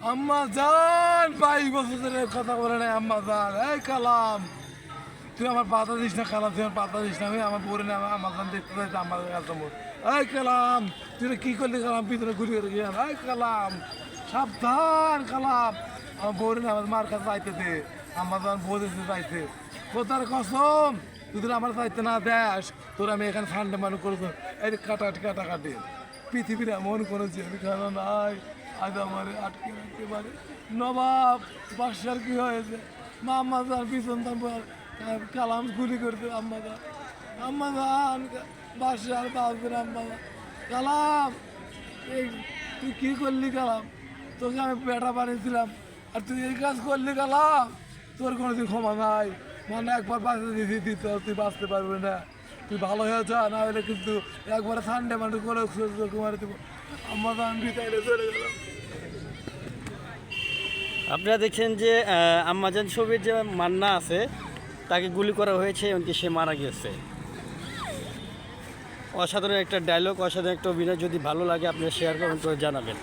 আম্মা জান 22 বছরের কথা বলে নাই আম্মা জান। এই কালাম, তুই আমার পাতা দিস না কালাম, তুই আমার পাতা দিস না। আমি আমার পরে না আমার জান দেখতে চাইতে আমার কাছে। এই কালাম, তুই কি করলি কালাম? ভিতরে ঘুরে ঘুরে গিয়ে এই কালাম, সাবধান কালাম। আমার বউরে না আমার মার কাছে চাইতে দে, আমার জান বউ দিতে চাইতে। কোথার কসম, তুই তোর আমার চাইতে না দেশ, তোর আমি এখানে ঠান্ডা মানুষ করবো। এই কাটাকাটি পৃথিবীর এমন কোনো জেলখানা নাই আজ আমার আটকে রাখতে পারে। নবাব বাদশার কি হয়েছে? মা আম্মা যান পিছন কালাম গুলি করতে আম্মা যান বাদশার বাবুর আম্মা যান। কালাম, এই তুই কী করলি কালাম? তোকে আমি পেটা বানিয়েছিলাম আর তুই এই কাজ করলি কালাম। তোর কোনোদিন ক্ষমা নাই, মানে একবার বাঁচতে দিতে তুই বাঁচতে পারবি না। তুই ভালো হয়ে যা, না হলে কিন্তু একবারে ঠান্ডা মানুষ করে মারে দেবো। আমার আমি বিদায় চলে গেলাম। আপনারা দেখছেন যে আম্মাজান ছবির যে মান্না আছে তাকে গুলি করা হয়েছে, এমনকি সে মারা গিয়েছে। অসাধারণ একটা ডায়লগ, অসাধারণ একটা অভিনয়। যদি ভালো লাগে আপনারা শেয়ার কমেন্ট করে জানাবেন।